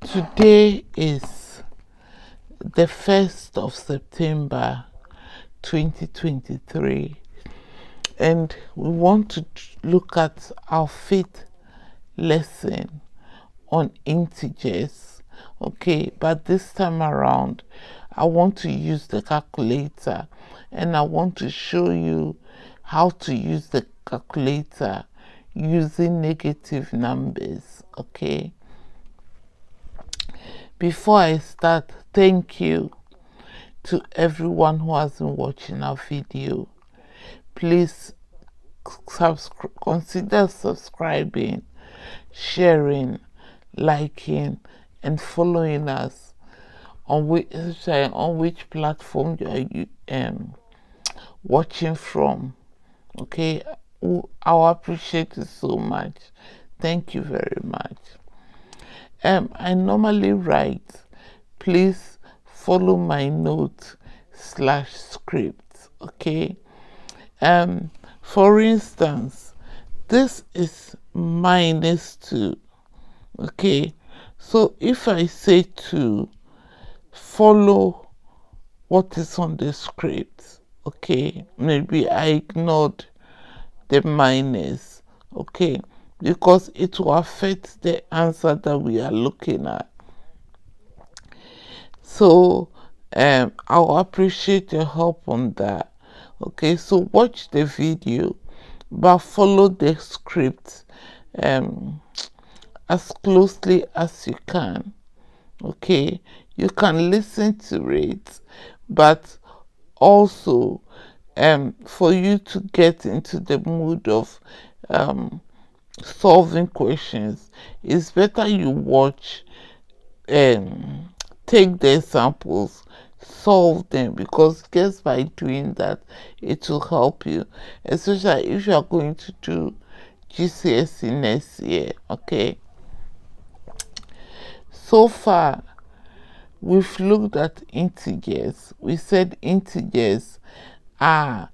Today is the 1st of September 2023, and we want to look at our fifth lesson on integers. Okay, but this time around I want to use the calculator, and I want to show you how to use the calculator using negative numbers. Okay, before I start, thank you to everyone who has been watching our video. Please consider subscribing, sharing, liking, and following us on which platform you are watching from. Okay, I'll appreciate it so much. Thank you very much. I normally write, please follow my note/script. Okay, for instance, this is -2. Okay, so if I say to follow what is on the script, okay, maybe I ignored the minus, okay, because it will affect the answer that we are looking at. So I'll appreciate your help on that. Okay, so watch the video but follow the script as closely as you can. Okay, you can listen to it, but also for you to get into the mood of solving questions, it's better you watch, take the examples, solve them, because just by doing that it will help you, especially if you are going to do Gcse next year. Okay, so far we've looked at integers. We said integers are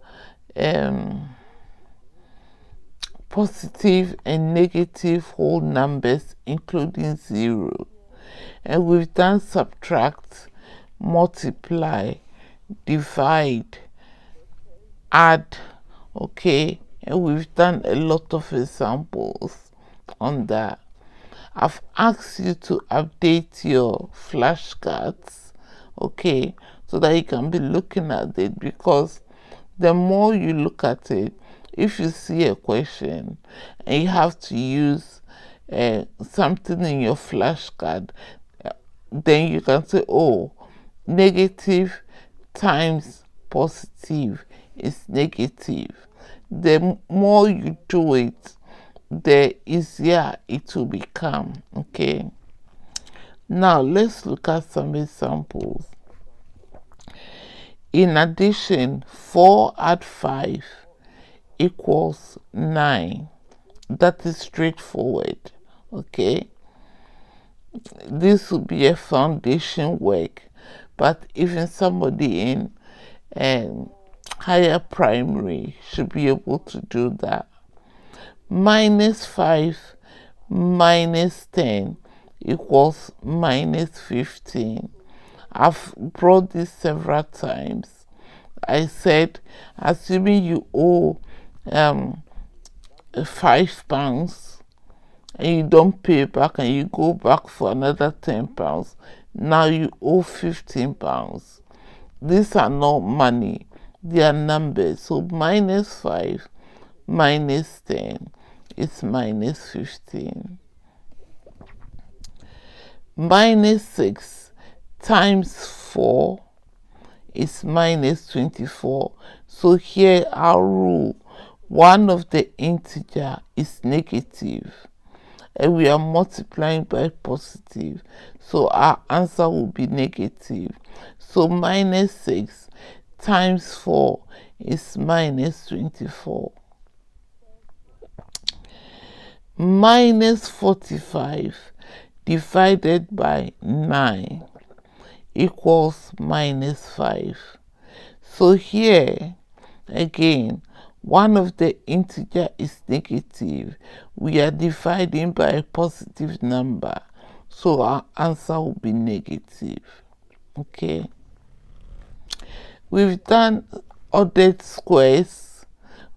positive and negative whole numbers including 0, and we've done subtract, multiply, divide, add. Okay, and we've done a lot of examples on that. I've asked you to update your flashcards, okay, so that you can be looking at it, because the more you look at it, if you see a question and you have to use something in your flashcard, then you can say, oh, negative times positive is negative. The more you do it, the easier it will become. Okay, now let's look at some examples. In addition, 4 add 5 equals 9. That is straightforward. Okay, this will be a foundation work, but even somebody in higher primary should be able to do that. -5 minus 10 equals -15. I've brought this several times. I said, assuming you owe £5 and you don't pay back and you go back for another £10, now you owe £15. These are not money, they are numbers. So -5 minus 10 is -15. -6 times 4 is -24. So here our rule, one of the integer is negative and we are multiplying by positive, so our answer will be negative. So -6 times 4 is -24. -45 divided by 9 equals -5. So here again, one of the integer is negative. We are dividing by a positive number, So our answer will be negative. Okay. We've done ordered squares.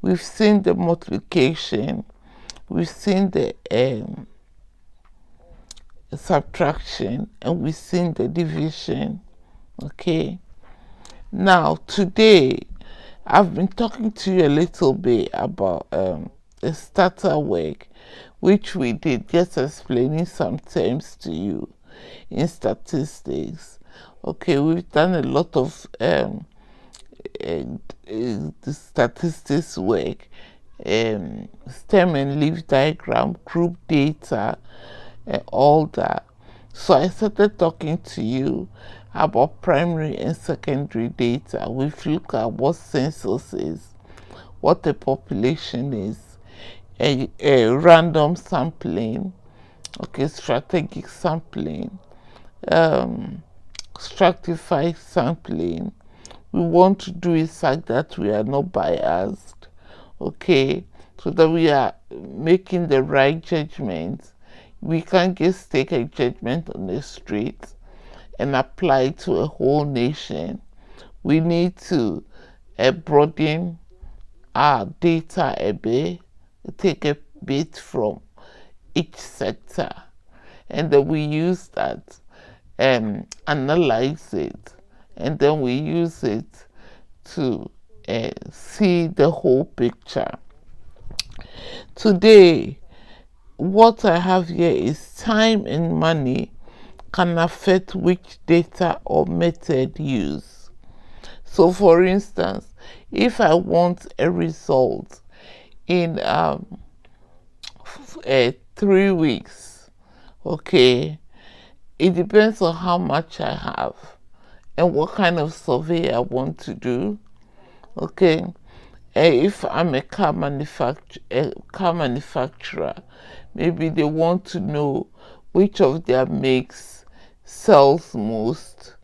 We've seen the multiplication. We've seen the subtraction, and we've seen the division. Okay. Now today I've been talking to you a little bit about the starter work, which we did, just explaining some terms to you in statistics. Okay, we've done a lot of the statistics work, stem and leaf diagram, group data, and all that. So I started talking to you about primary and secondary data. We've looked at what census is, what the population is, a random sampling, okay, strategic sampling, stratified sampling. We want to do it such that we are not biased, okay, so that we are making the right judgments. We can't just take a judgment on the street and apply it to a whole nation. We need to broaden our data a bit, take a bit from each sector, and then we use that and analyze it, and then we use it to see the whole picture. Today, what I have here is time and money can affect which data or method used. So for instance, if I want a result in 3 weeks, okay, it depends on how much I have and what kind of survey I want to do, okay. If I'm a car manufacturer, maybe they want to know which of their makes sells most,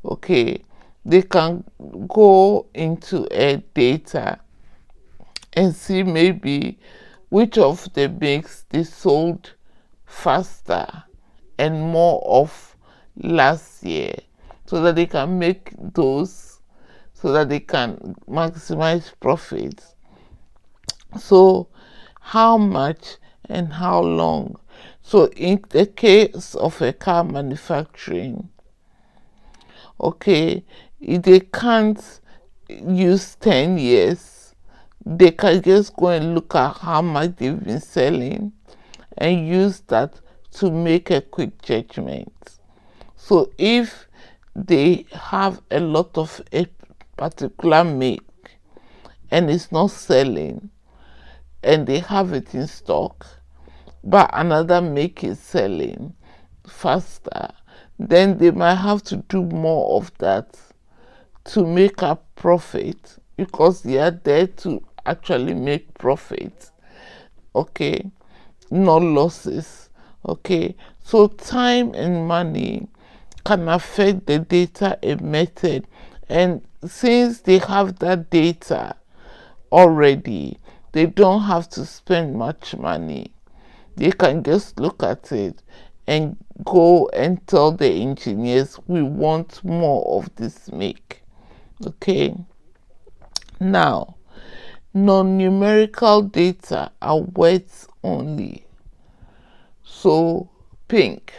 okay. They can go into a data and see maybe which of the makes they sold faster and more of last year, so that they can make those, so that they can maximize profits. So how much and how long? So in the case of a car manufacturing, okay, if they can't use 10 years, they can just go and look at how much they've been selling and use that to make a quick judgment. So if they have a lot of a particular make and it's not selling, and they have it in stock, but another make is selling faster, then they might have to do more of that to make up profit, because they are there to actually make profit, okay, not losses, okay. So time and money can affect the data and method, and since they have that data already, they don't have to spend much money. They can just look at it and go and tell the engineers, we want more of this make, okay. Now, non-numerical data are words only. So pink,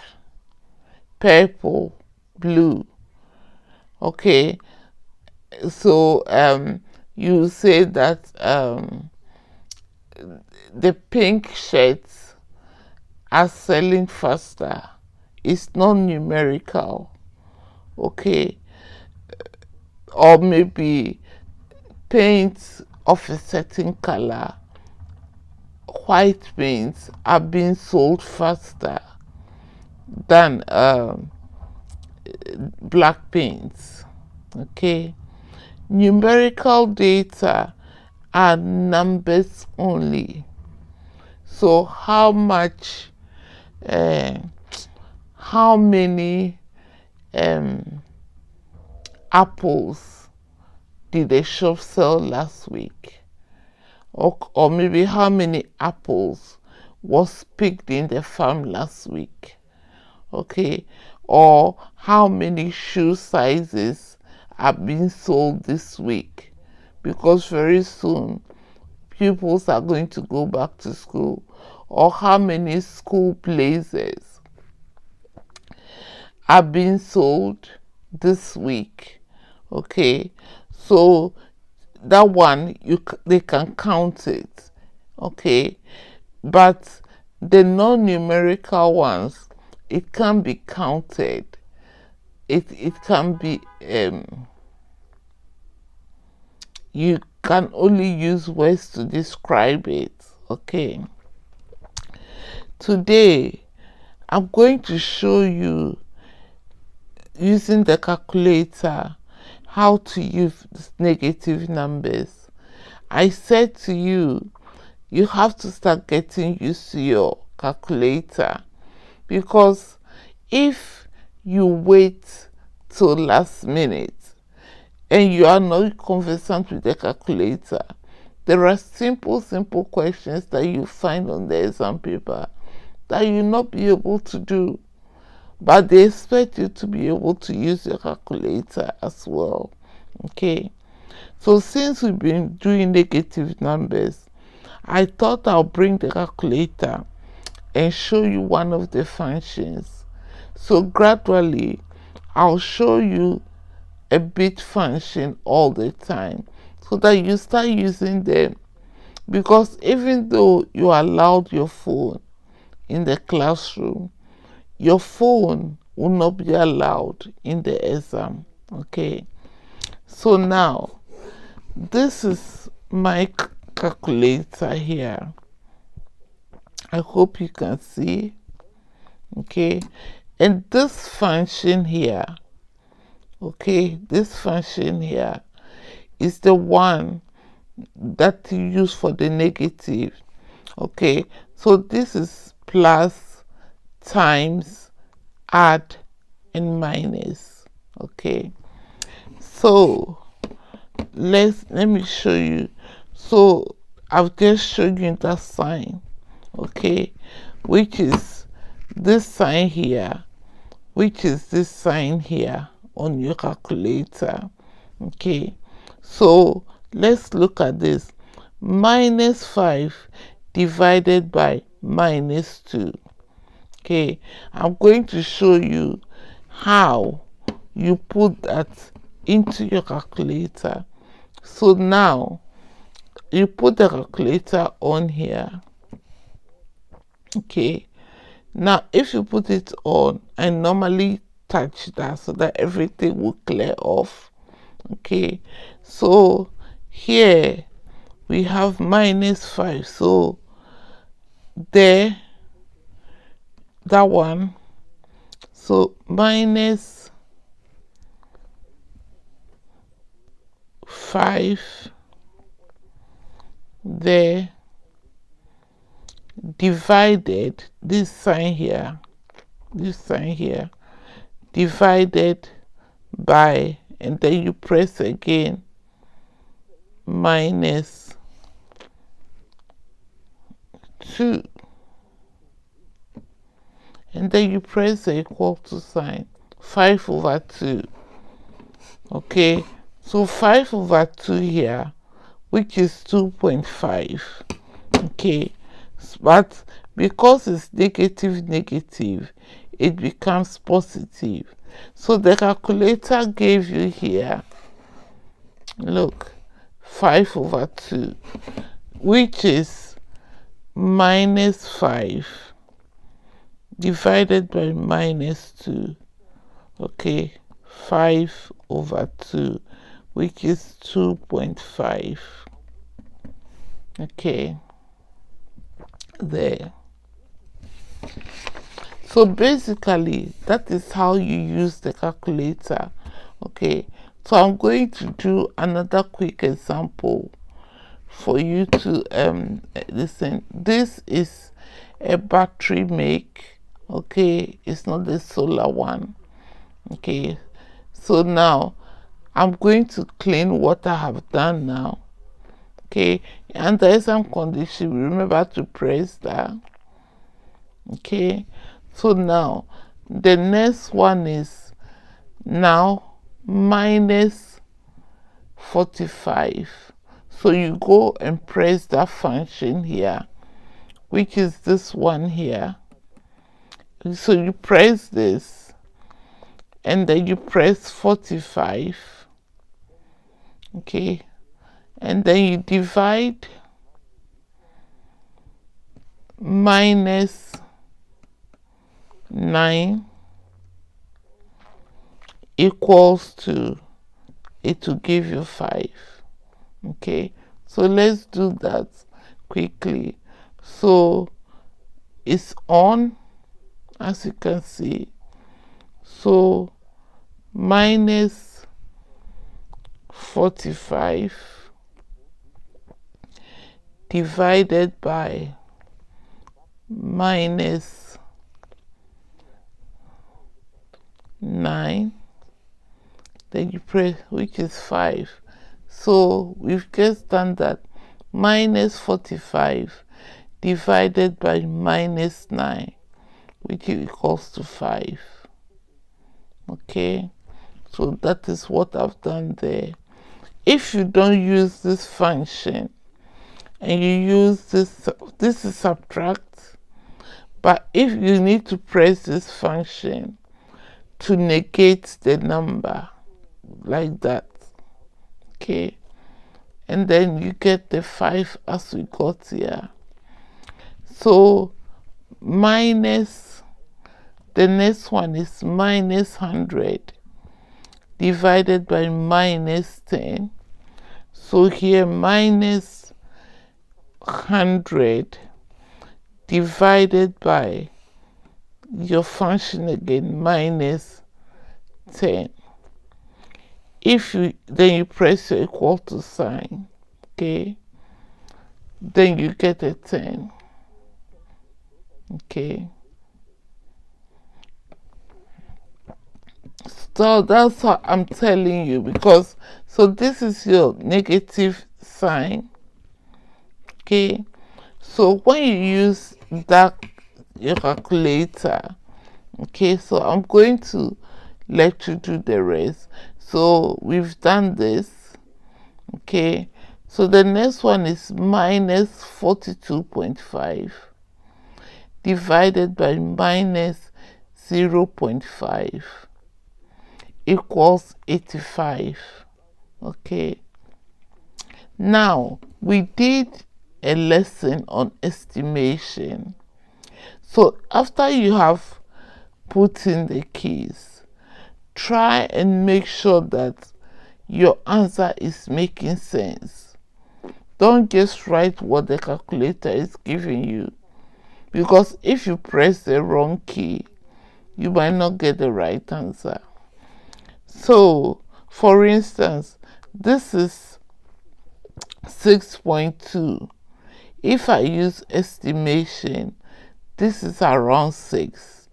purple, blue, okay. So you say that the pink shirts are selling faster. It's not numerical, okay. Or maybe paints of a certain color, white paints, are being sold faster than black paints, okay. Numerical data are numbers only. So how much, how many apples did the shop sell last week? Or maybe how many apples was picked in the farm last week? okay, or how many shoe sizes are being sold this week, because very soon pupils are going to go back to school, or how many school blazers are being sold this week. Okay, so that one they can count it. Okay, but the non-numerical ones, it can be counted. It can be you can only use words to describe it. Okay, today I'm going to show you, using the calculator, how to use negative numbers. I said to you, you have to start getting used to your calculator, because if you wait till last minute and you are not conversant with the calculator, there are simple questions that you find on the exam paper that you'll not be able to do, but they expect you to be able to use your calculator as well. Okay, so since we've been doing negative numbers, I thought I'll bring the calculator and show you one of the functions. So gradually I'll show you a bit function all the time so that you start using them, because even though you allowed your phone in the classroom, your phone will not be allowed in the exam. Okay, so now this is my calculator here. I hope you can see. Okay, and this function here, okay, this function here is the one that you use for the negative. Okay, so this is plus, times, add, and minus. Okay, so let me show you. So I've just shown you that sign, okay, which is this sign here, which is this sign here on your calculator. Okay, so let's look at this. Minus 5 divided by minus 2. Okay, I'm going to show you how you put that into your calculator. So now you put the calculator on here. Okay, now if you put it on, I normally touch that so that everything will clear off. Okay, so here we have minus 5, so there, that one, so minus 5 there, divided this sign here, divided by, and then you press again, minus 2, and then you press the equal to sign, 5 over 2. Okay, so 5 over 2 here, which is 2.5. okay, but because it's negative, it becomes positive. So the calculator gave you here, look, 5 over 2, which is minus 5 divided by minus 2. Okay, 5 over 2, which is 2.5. okay, there. So basically that is how you use the calculator. Okay, so I'm going to do another quick example for you to listen. This is a battery make. Okay, it's not the solar one. Okay, so now I'm going to clean what I have done now. Okay, under some condition, remember to press that. Okay, so now The next one is now minus 45. So you go and press that function here, which is this one here. So you press this and then you press 45. Okay, and then you divide minus 9 equals to, it will give you 5. Okay, so let's do that quickly. So it's on, as you can see. So minus 45 divided by minus 9, then you press, which is 5. So we've just done that. Minus 45 divided by minus 9, which equals to 5. Okay, so that is what I've done there. If you don't use this function and you use this is subtract, but if you need to press this function to negate the number, like that, okay, and then you get the 5 as we got here. So minus, the next one is minus 100 divided by minus 10. So here minus 100 divided by your function again, minus 10. If you, then you press your equal to sign, okay, then you get a 10. Okay, so that's what I'm telling you, because so this is your negative sign. Okay, so when you use that your calculator, okay, so I'm going to let you do the rest. So we've done this, okay, so the next one is minus 42.5 divided by minus 0.5 equals 85. Okay, now we did a lesson on estimation. So after you have put in the keys, try and make sure that your answer is making sense. Don't just write what the calculator is giving you, because if you press the wrong key, you might not get the right answer. So for instance, this is 6.2. If I use estimation, this is around 6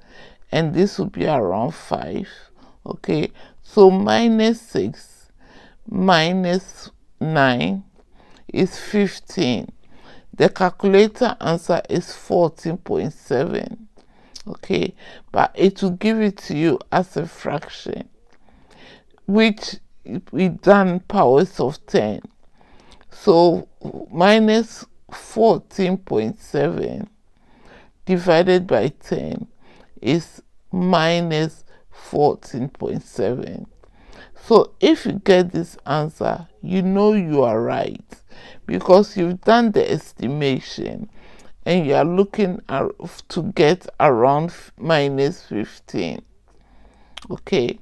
and this will be around 5. Okay, so minus 6 minus 9 is 15. The calculator answer is 14.7. Okay, but it will give it to you as a fraction, which we done powers of 10. So minus 14.7 divided by 10 is minus 14.7. So if you get this answer, you know you are right, because you've done the estimation and you are looking to get around minus 15. Okay,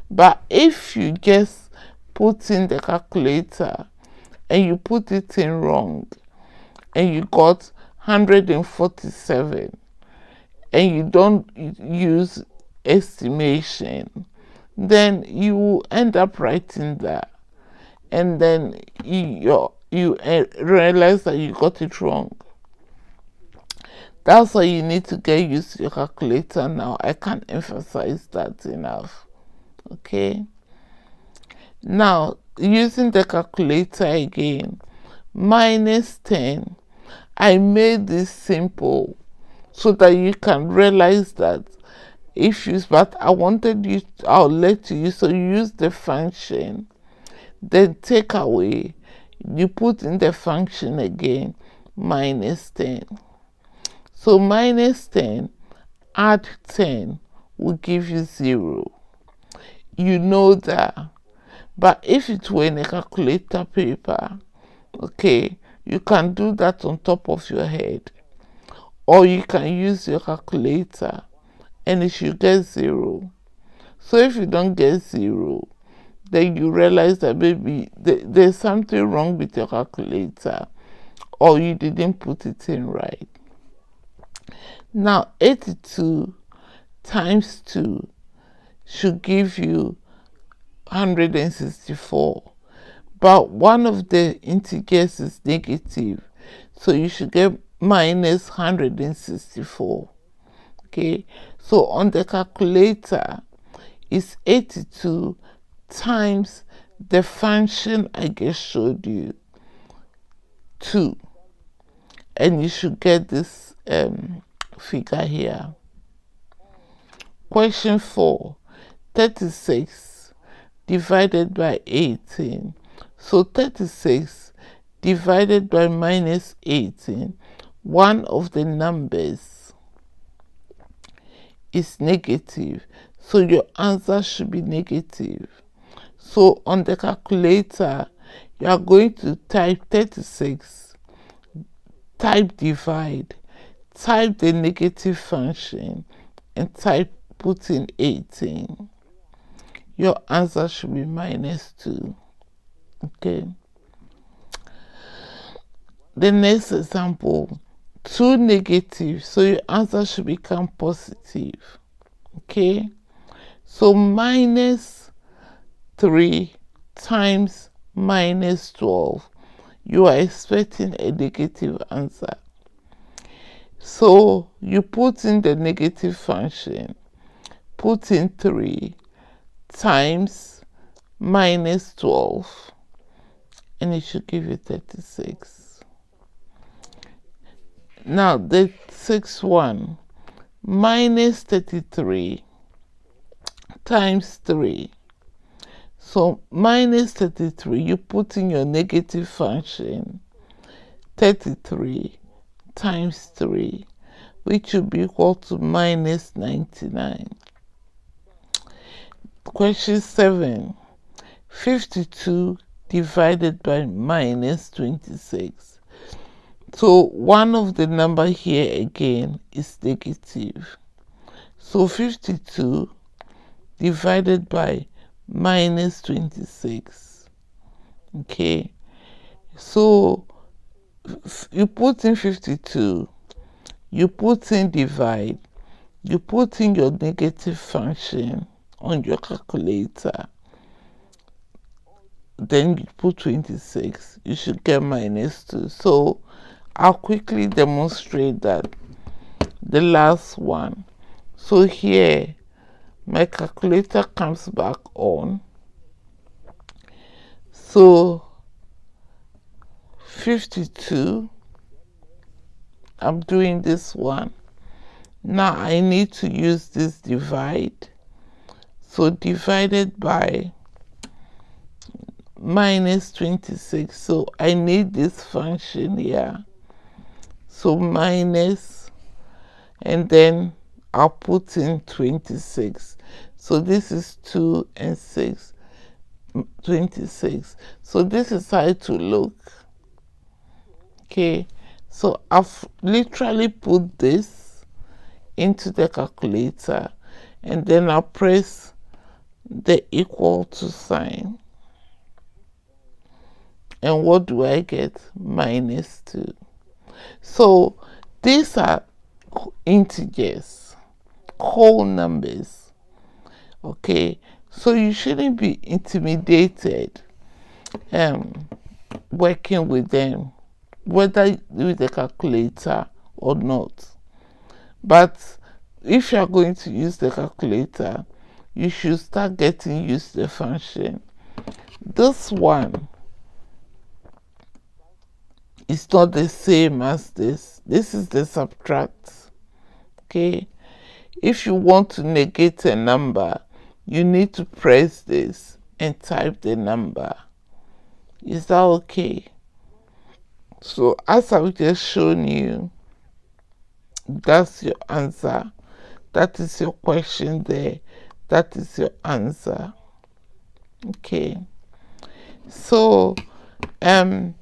but if you just put in the calculator and you put it in wrong and you got 147 and you don't use estimation, then you will end up writing that, and then you realize that you got it wrong. That's why you need to get used to your calculator now. I can't emphasize that enough. Okay, now using the calculator again, minus 10, I made this simple so that you can realize that but I wanted you, I'll let you, so you use the function, then take away, you put in the function again, minus 10. So minus 10, add 10 will give you 0. You know that. But if it were in a calculator paper, okay, you can do that on top of your head. Or you can use your calculator and it should get 0. So if you don't get 0, then you realize that maybe there's something wrong with your calculator or you didn't put it in right. Now 82 times 2 should give you 164, but one of the integers is negative, so you should get minus 164. Okay, so on the calculator it's 82 times the function I just showed you, 2, and you should get this figure here. Question 4, 36 divided by 18. So 36 divided by minus 18, one of the numbers is negative, so your answer should be negative. So on the calculator, you are going to type 36, type divide, type the negative function, and put in 18. Your answer should be minus 2. Okay. The next example, 2 negative, so your answer should become positive. Okay. So minus 3 times minus 12, you are expecting a negative answer. So you put in the negative function, put in 3 times minus 12, and it should give you 36. Now the 6th one, minus 33 times 3. So minus 33, you put in your negative function, 33 times 3, which will be equal to minus 99. Question 7, 52 divided by minus 26. So one of the number here again is negative. So 52 divided by minus 26. Okay, so you put in 52, you put in divide, you put in your negative function on your calculator, then you put 26, you should get minus 2. So I'll quickly demonstrate that. The last one, so here my calculator comes back on, so 52, I'm doing this one. Now I need to use this divide, so divided by minus 26, so I need this function here, so minus, and then I'll put in 26, so this is 2 and 6, 26, so this is how it will look. Okay, so I've literally put this into the calculator, and then I'll press the equal to sign, and what do I get? Minus 2. So these are integers, whole numbers. Okay, so you shouldn't be intimidated working with them, whether with the calculator or not. But if you are going to use the calculator, you should start getting used to the function. This one is not the same as this. This is the subtract. Okay, If you want to negate a number, you need to press this and type the number. Is that okay? So as I've just shown you, that's your answer. That is your question there. That is your answer. Okay. So I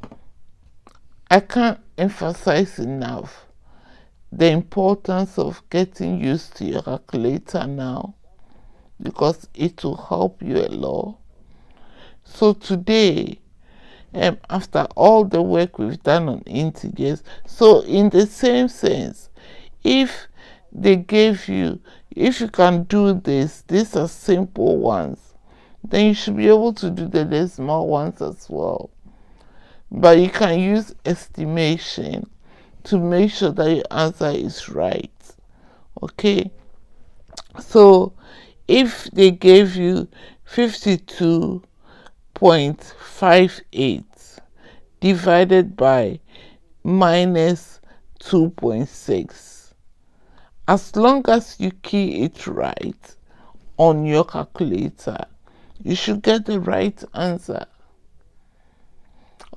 can't emphasize enough the importance of getting used to your calculator now, because it will help you a lot. So today, after all the work we've done on integers, so in the same sense, if they gave you, if you can do this, these are simple ones, then you should be able to do the decimal ones as well. But you can use estimation to make sure that your answer is right. Okay, so if they gave you 52.58 divided by minus 2.6, as long as you key it right on your calculator, you should get the right answer.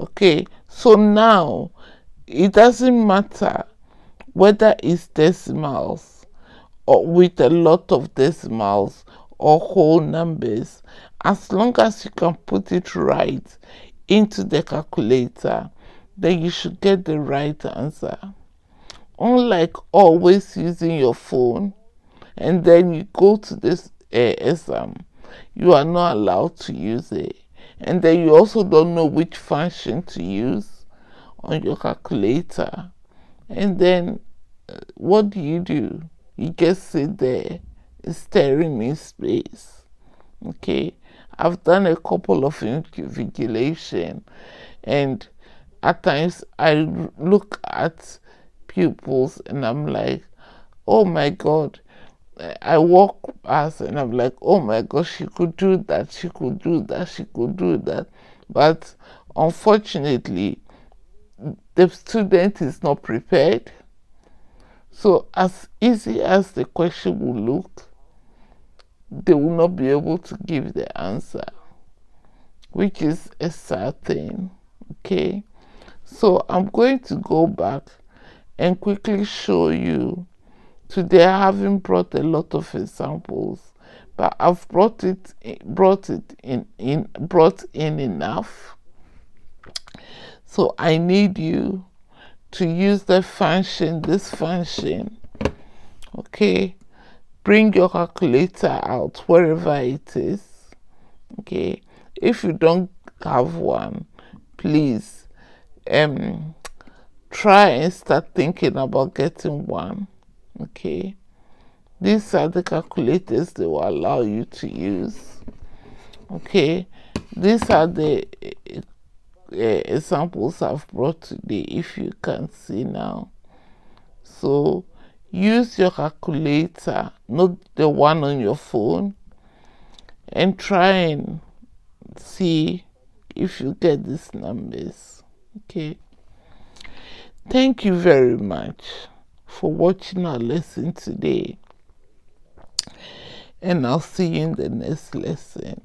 Okay, so now it doesn't matter whether it's decimals or with a lot of decimals or whole numbers, as long as you can put it right into the calculator, then you should get the right answer. Unlike always using your phone and then you go to this exam, you are not allowed to use it, and then you also don't know which function to use on your calculator, and then what do? You just sit there staring in space. Okay, I've done a couple of invigilation, and at times I look at pupils and I'm like, oh my god. I walk past and I'm like, oh my gosh, she could do that, she could do that, she could do that. But unfortunately, the student is not prepared. So as easy as the question will look, they will not be able to give the answer, which is a sad thing. Okay, so I'm going to go back and quickly show you. Today I haven't brought a lot of examples, but I've brought in enough. So I need you to use this function. Okay, bring your calculator out wherever it is. Okay, if you don't have one, please try and start thinking about getting one. Okay, these are the calculators they will allow you to use. Okay, these are the examples I've brought today, if you can see now. So use your calculator, not the one on your phone, and try and see if you get these numbers. Okay, thank you very much for watching our lesson today, and I'll see you in the next lesson.